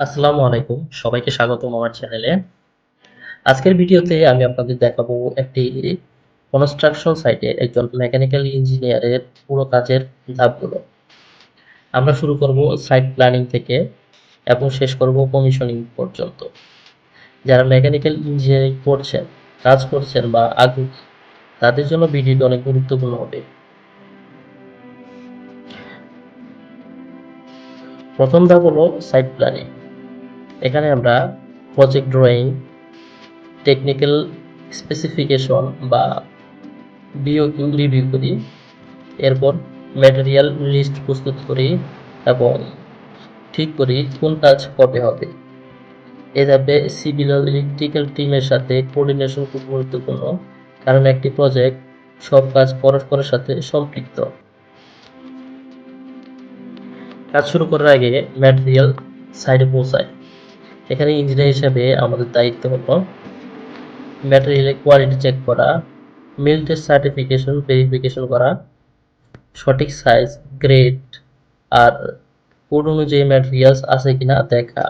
আসসালামু আলাইকুম, সবাইকে স্বাগতম আমার চ্যানেলে। আজকের ভিডিওতে আমি আপনাদের দেখাবো একটি কনস্ট্রাকশন সাইটে একজন মেকানিক্যাল ইঞ্জিনিয়ারের পুরো কাজের ধাপগুলো। আমরা শুরু করব সাইট প্ল্যানিং থেকে এবং শেষ করব কমিশনিং পর্যন্ত। যারা মেকানিক্যাল ইঞ্জিনিয়ারিং পড়ছেন, কাজ করছেন বা আগ্রহী, তাদের জন্য ভিডিওটি অনেক গুরুত্বপূর্ণ হবে। প্রথম ধাপ হলো সাইট প্ল্যানিং। এখানে আমরা প্রজেক্ট ড্রয়িং, টেকনিক্যাল স্পেসিফিকেশন বা বিওকিউ রিভিউ করি। এরপর ম্যাটেরিয়াল লিস্ট প্রস্তুত করি এবং ঠিক করি কোন কাজ কবে হবে। এ ধাপে সিভিল ও ইলেকট্রিক্যাল টিমের সাথে কোঅর্ডিনেশন খুব গুরুত্বপূর্ণ, কারণ একটি প্রজেক্ট সব কাজ পরস্পরের সাথে সম্পৃক্ত। কাজ শুরু করার আগে ম্যাটেরিয়াল সাইডে পৌঁছায়। এখানে ইঞ্জিনিয়ার হিসেবে আমাদের দায়িত্ব হলো ম্যাটেরিয়ালের কোয়ালিটি চেক করা, মিল টেস্ট সার্টিফিকেশন ভেরিফিকেশন করা, সঠিক সাইজ, গ্রেড আর কোড অনুযায়ী ম্যাটেরিয়ালস আছে কিনা দেখা,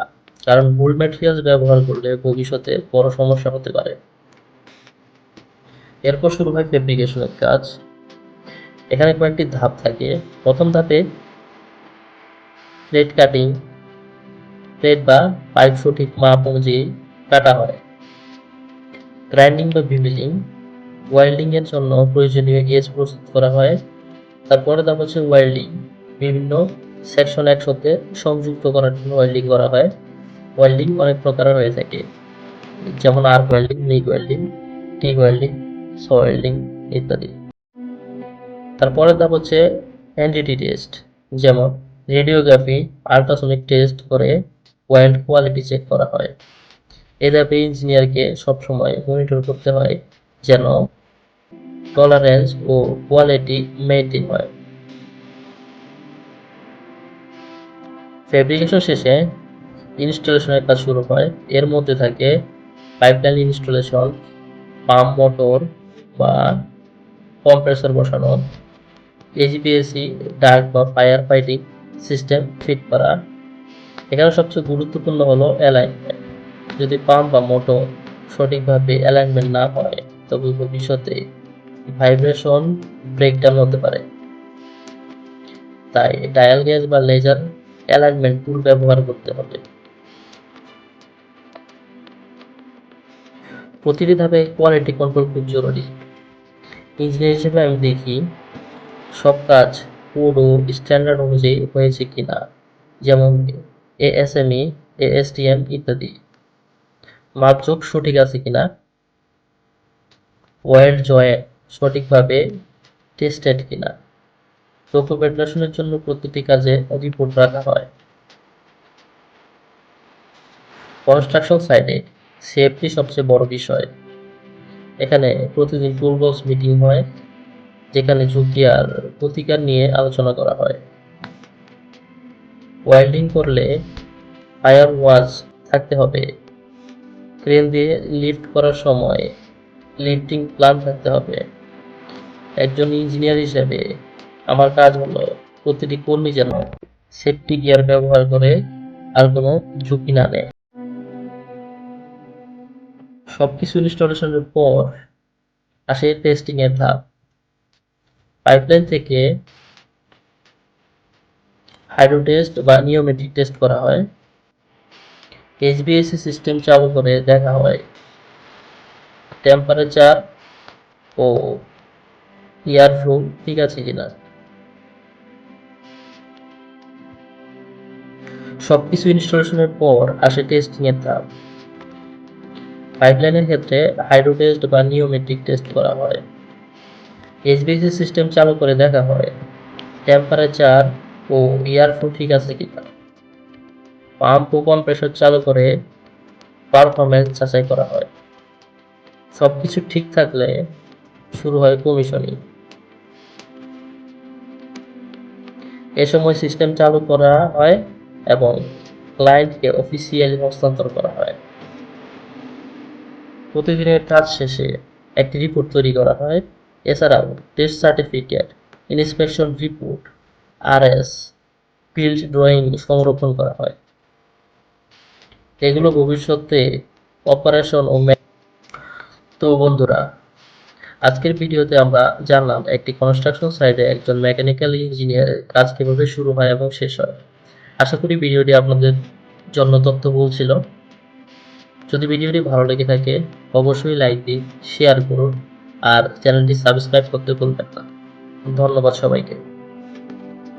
কারণ ভুল ম্যাটেরিয়ালস ব্যবহার করলে ভবিষ্যতে বড় সমস্যা হতে পারে। এরপর শুরু হয় ফেব্রিকেশনের কাজ। এখানে কয়েকটি ধাপ থাকে। প্রথম ধাপে প্লেট কাটিং, প্লেট বা পাইপ সঠিক মাপ অনুযায়ী কাটা হয়। গ্রাইন্ডিং বা বিমিলিং, ওয়েল্ডিং এর জন্য প্রয়োজনীয় গেজ প্রস্তুত করা হয়। তারপরে ধাপ হচ্ছে ওয়েল্ডিং, বিভিন্ন সেকশন একসাথে সংযুক্ত করার জন্য ওয়েল্ডিং করা হয়। ওয়েল্ডিং অনেক প্রকারের হয়ে থাকে, যেমন arc welding, MIG welding, TIG welding, saw welding ইত্যাদি। তারপরের ধাপ হচ্ছে এনডিটি টেস্ট, যেমন রেডিওগ্রাফি, আল্ট্রাসনিক টেস্ট করে ওয়েল্ড কোয়ালিটি চেক করা হয়। এ ধাপে ইঞ্জিনিয়ারকে সবসময় মনিটর করতে হয় যেন টলারেন্স ও কোয়ালিটি মেনটেন হয়। ফেব্রিকেশন শেষে ইনস্টলেশনের কাজ শুরু হয়। এর মধ্যে থাকে পাইপলাইন ইনস্টলেশন, পাম্প মোটর বা কম্প্রেসর বসানো, এইচভিএসি ডাক্ট বা ফায়ার ফাইটিং সিস্টেম ফিট করা। এখানে সবচেয়ে গুরুত্বপূর্ণ হলো অ্যালাইনমেন্ট। যদি পাম্প বা মোটর সঠিকভাবে অ্যালাইনমেন্ট না হয়, তবে ভবিষ্যতে ভাইব্রেশন ব্রেকডাউন হতে পারে। তাই ডায়াল গেজ বা লেজার অ্যালাইনমেন্ট টুল ব্যবহার করতে হবে। প্রতিটি ধাপে কোয়ালিটি কন্ট্রোল খুব জরুরি। ইঞ্জিনিয়ার হিসেবে আমি দেখি সব কাজ কোড ও স্ট্যান্ডার্ড অনুযায়ী হয়েছে কিনা, যেমন এএসএমই, এএসটিএম ইত্যাদি। মাপজোক সঠিক আছে কিনা, ওয়েল্ড জয়েন্ট সঠিকভাবে টেস্টেড কিনা। ডকুমেন্টেশনের জন্য প্রতিটি কাজে রিপোর্ট রাখা হয়। কনস্ট্রাকশন সাইটে সেফটি সবচেয়ে বড় বিষয়। এখানে প্রতিদিন টুলবক্স মিটিং হয়, যেখানে ঝুঁকি আর প্রতিকার নিয়ে আলোচনা করা হয়। ওয়েল্ডিং করলে ফায়ার ওয়াচ থাকতে হবে। ক্রেন দিয়ে লিফট করার সময় লিফটিং প্ল্যান থাকতে হবে। একজন ইঞ্জিনিয়ার হিসেবে আমার কাজ হলো প্রতিটি কর্মী যেন সেফটি গিয়ার ব্যবহার করে আর কোনো ঝুঁকি না নেয়। সবকিছু ইনস্টলেশনের পর আসে টেস্টিং এর ধাপ। পাইপলাইন থেকে হাইড্রো টেস্ট বা নিওমেটিক টেস্ট করা হয়। এইচভিএসি সিস্টেম চালু করে দেখা হয় টেম্পারেচার ও এয়ার ফ্লো ঠিক আছে কিনা। সবকিছু ইনস্টলেশনের পর আসে টেস্টিং এর ধাপ। পাইপলাইনের ক্ষেত্রে হাইড্রো টেস্ট বা নিওমেটিক টেস্ট করা হয়। এইচভিএসি সিস্টেম চালু করে দেখা হয় টেম্পারেচার ও এয়ার ফ্লো ঠিক আছে কিনা। পাম্প ও কম্প্রেসর চালু করে পারফরম্যান্স যাচাই করা হয়। সবকিছু ঠিক থাকলে শুরু হয় কমিশনিং। এ সময় সিস্টেম চালু করা হয় এবং ক্লায়েন্টকে অফিসিয়ালি হস্তান্তর করা হয়। প্রতিদিনের কাজ শেষে একটি রিপোর্ট তৈরি করা হয়। এছাড়াও test certificate, inspection report, RS, field drawing সংরক্ষণ করা হয়। এগুলো ভবিষ্যতে অপারেশন ও তো বন্ধুরা, আজকের ভিডিওতে আমরা জানলাম একটি কনস্ট্রাকশন সাইটে একজন মেকানিক্যাল ইঞ্জিনিয়ারের কাজ কিভাবে শুরু হয় এবং শেষ হয়। আশা করি ভিডিওটি আপনাদের জন্য তথ্যবহুল ছিল। যদি ভিডিওটি ভালো লেগে থাকে অবশ্যই লাইক দিন, শেয়ার করুন আর চ্যানেলটি সাবস্ক্রাইব করতে ভুলবেন না। ধন্যবাদ সবাইকে।